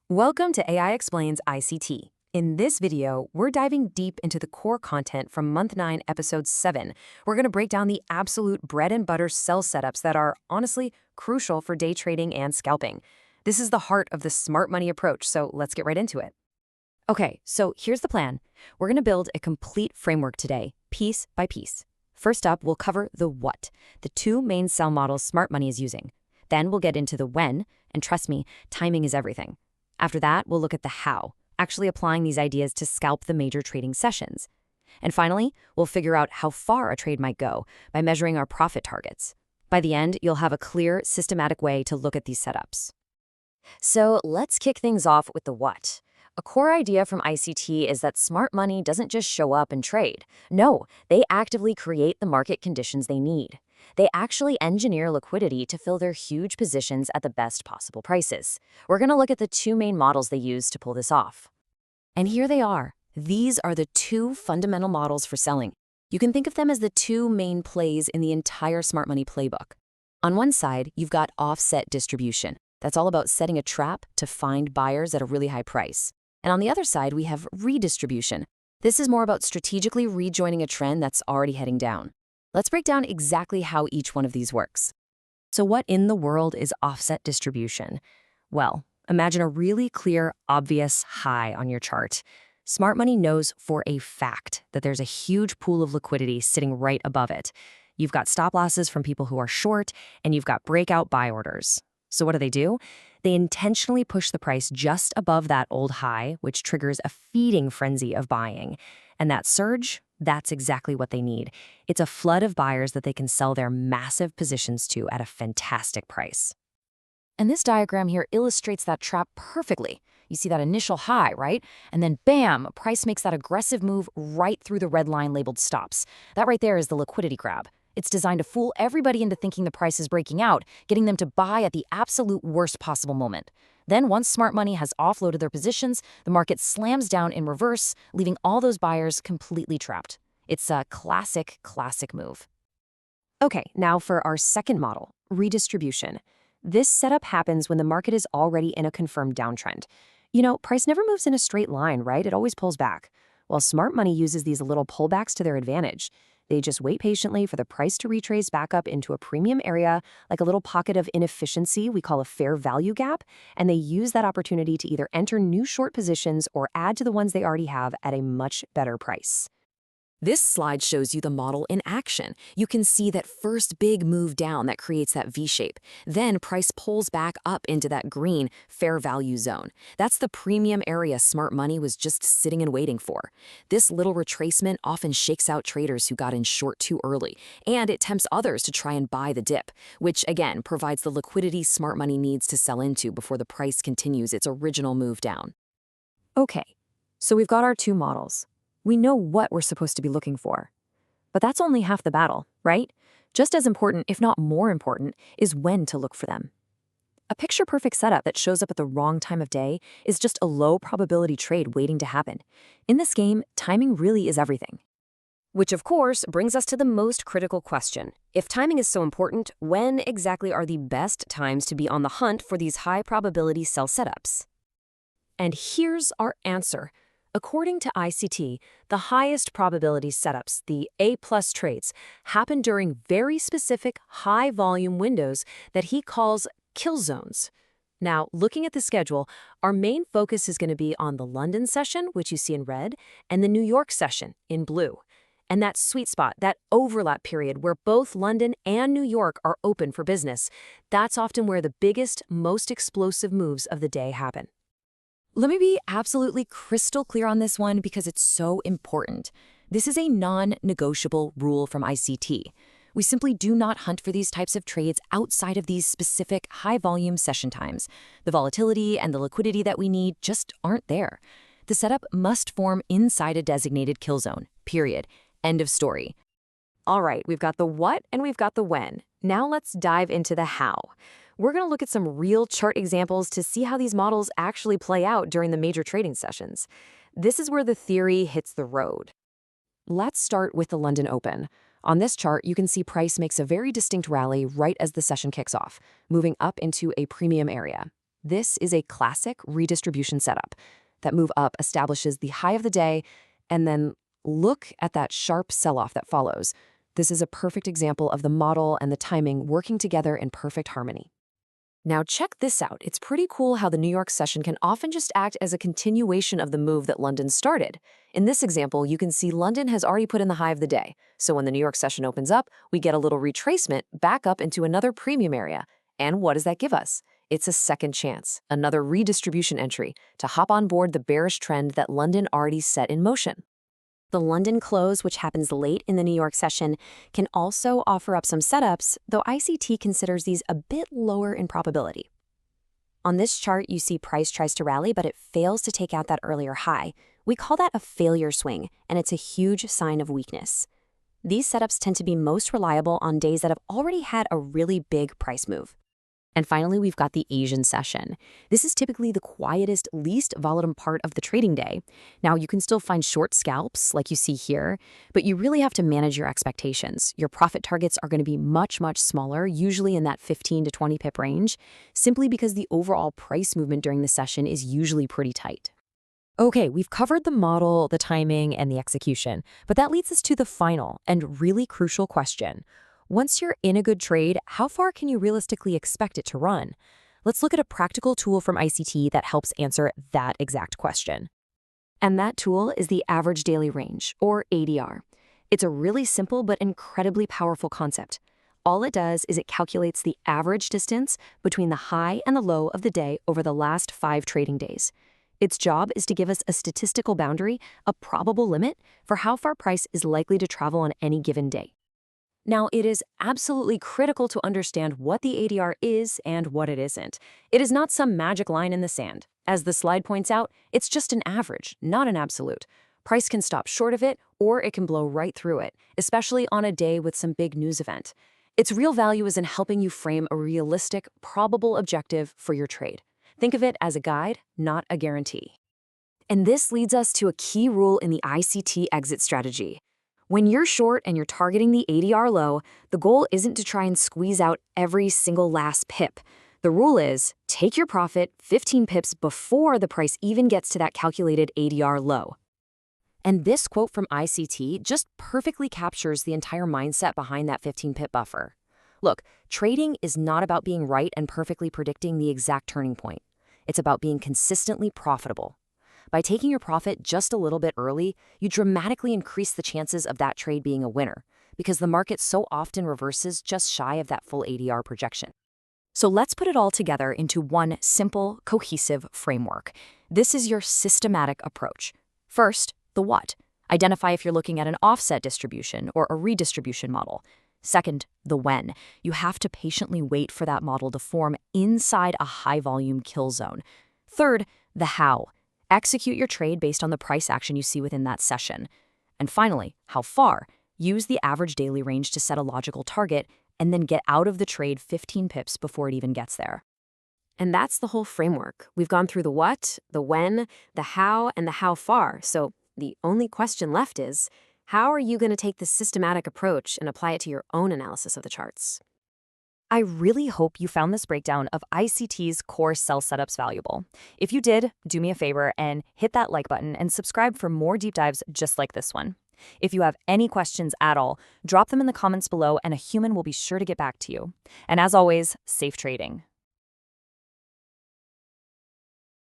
Welcome to AI Explains ICT. In this video, we're diving deep into the core content from Month 9, Episode 7. We're going to break down the absolute bread and butter sell setups that are, honestly, crucial for day trading and scalping. This is the heart of the smart money approach, so let's get right into it. Okay, so here's the plan. We're going to build a complete framework today, piece by piece. First up, we'll cover the what, the two main sell models smart money is using. Then we'll get into the when, and trust me, timing is everything. After that, we'll look at the how, actually applying these ideas to scalp the major trading sessions. And finally, we'll figure out how far a trade might go by measuring our profit targets. By the end, you'll have a clear, systematic way to look at these setups. So let's kick things off with the what. A core idea from ICT is that smart money doesn't just show up and trade. No, they actively create the market conditions they need. They actually engineer liquidity to fill their huge positions at the best possible prices. We're going to look at the two main models they use to pull this off. And here they are. These are the two fundamental models for selling. You can think of them as the two main plays in the entire smart money playbook. On one side, you've got offset distribution. That's all about setting a trap to find buyers at a really high price. And on the other side, we have redistribution. This is more about strategically rejoining a trend that's already heading down. Let's break down exactly how each one of these works. So what in the world is offset distribution? Well, imagine a really clear, obvious high on your chart. Smart money knows for a fact that there's a huge pool of liquidity sitting right above it. You've got stop losses from people who are short, and you've got breakout buy orders. So what do? They intentionally push the price just above that old high, which triggers a feeding frenzy of buying. And that surge, that's exactly what they need. It's a flood of buyers that they can sell their massive positions to at a fantastic price. And this diagram here illustrates that trap perfectly. You see that initial high, right? And then bam, price makes that aggressive move right through the red line labeled stops. That right there is the liquidity grab. It's designed to fool everybody into thinking the price is breaking out, getting them to buy at the absolute worst possible moment. Then once smart money has offloaded their positions, the market slams down in reverse, leaving all those buyers completely trapped. It's a classic move. Okay, now for our second model, redistribution. This setup happens when the market is already in a confirmed downtrend. You know, price never moves in a straight line, right? It always pulls back. Well, smart money uses these little pullbacks to their advantage. They just wait patiently for the price to retrace back up into a premium area, like a little pocket of inefficiency we call a fair value gap, and they use that opportunity to either enter new short positions or add to the ones they already have at a much better price. This slide shows you the model in action. You can see that first big move down that creates that V-shape. Then price pulls back up into that green fair value zone. That's the premium area smart money was just sitting and waiting for. This little retracement often shakes out traders who got in short too early, and it tempts others to try and buy the dip, which again provides the liquidity smart money needs to sell into before the price continues its original move down. Okay, so we've got our two models. We know what we're supposed to be looking for. But that's only half the battle, right? Just as important, if not more important, is when to look for them. A picture-perfect setup that shows up at the wrong time of day is just a low-probability trade waiting to happen. In this game, timing really is everything. Which, of course, brings us to the most critical question. If timing is so important, when exactly are the best times to be on the hunt for these high-probability sell setups? And here's our answer. According to ICT, the highest probability setups, the A-plus trades, happen during very specific high-volume windows that he calls kill zones. Now, looking at the schedule, our main focus is going to be on the London session, which you see in red, and the New York session in blue. And that sweet spot, that overlap period where both London and New York are open for business, that's often where the biggest, most explosive moves of the day happen. Let me be absolutely crystal clear on this one because it's so important. This is a non-negotiable rule from ICT. We simply do not hunt for these types of trades outside of these specific high-volume session times. The volatility and the liquidity that we need just aren't there. The setup must form inside a designated kill zone, period. End of story. All right, we've got the what and we've got the when. Now let's dive into the how. We're going to look at some real chart examples to see how these models actually play out during the major trading sessions. This is where the theory hits the road. Let's start with the London Open. On this chart, you can see price makes a very distinct rally right as the session kicks off, moving up into a premium area. This is a classic redistribution setup. That move up establishes the high of the day, and then look at that sharp sell-off that follows. This is a perfect example of the model and the timing working together in perfect harmony. Now check this out. It's pretty cool how the New York session can often just act as a continuation of the move that London started. In this example, you can see London has already put in the high of the day. So when the New York session opens up, we get a little retracement back up into another premium area. And what does that give us? It's a second chance, another redistribution entry to hop on board the bearish trend that London already set in motion. The London close, which happens late in the New York session, can also offer up some setups, though ICT considers these a bit lower in probability. On this chart, you see price tries to rally, but it fails to take out that earlier high. We call that a failure swing, and it's a huge sign of weakness. These setups tend to be most reliable on days that have already had a really big price move. And finally, we've got the Asian session. This is typically the quietest, least volatile part of the trading day. Now, you can still find short scalps like you see here, but you really have to manage your expectations. Your profit targets are going to be much, much smaller, usually in that 15 to 20 pip range, simply because the overall price movement during the session is usually pretty tight. Okay, we've covered the model, the timing, and the execution, but that leads us to the final and really crucial question. Once you're in a good trade, how far can you realistically expect it to run? Let's look at a practical tool from ICT that helps answer that exact question. And that tool is the average daily range, or ADR. It's a really simple but incredibly powerful concept. All it does is it calculates the average distance between the high and the low of the day over the last 5 trading days. Its job is to give us a statistical boundary, a probable limit, for how far price is likely to travel on any given day. Now, it is absolutely critical to understand what the ADR is and what it isn't. It is not some magic line in the sand. As the slide points out, it's just an average, not an absolute. Price can stop short of it, or it can blow right through it, especially on a day with some big news event. Its real value is in helping you frame a realistic, probable objective for your trade. Think of it as a guide, not a guarantee. And this leads us to a key rule in the ICT exit strategy. When you're short and you're targeting the ADR low, the goal isn't to try and squeeze out every single last pip. The rule is, take your profit 15 pips before the price even gets to that calculated ADR low. And this quote from ICT just perfectly captures the entire mindset behind that 15 pip buffer. Look, trading is not about being right and perfectly predicting the exact turning point. It's about being consistently profitable. By taking your profit just a little bit early, you dramatically increase the chances of that trade being a winner, because the market so often reverses just shy of that full ADR projection. So let's put it all together into one simple, cohesive framework. This is your systematic approach. First, the what. Identify if you're looking at an offset distribution or a redistribution model. Second, the when. You have to patiently wait for that model to form inside a high-volume kill zone. Third, the how. Execute your trade based on the price action you see within that session. And finally, how far? Use the average daily range to set a logical target and then get out of the trade 15 pips before it even gets there. And that's the whole framework. We've gone through the what, the when, the how, and the how far. So the only question left is, how are you going to take this systematic approach and apply it to your own analysis of the charts? I really hope you found this breakdown of ICT's core sell setups valuable. If you did, do me a favor and hit that like button and subscribe for more deep dives just like this one. If you have any questions at all, drop them in the comments below and a human will be sure to get back to you. And as always, safe trading.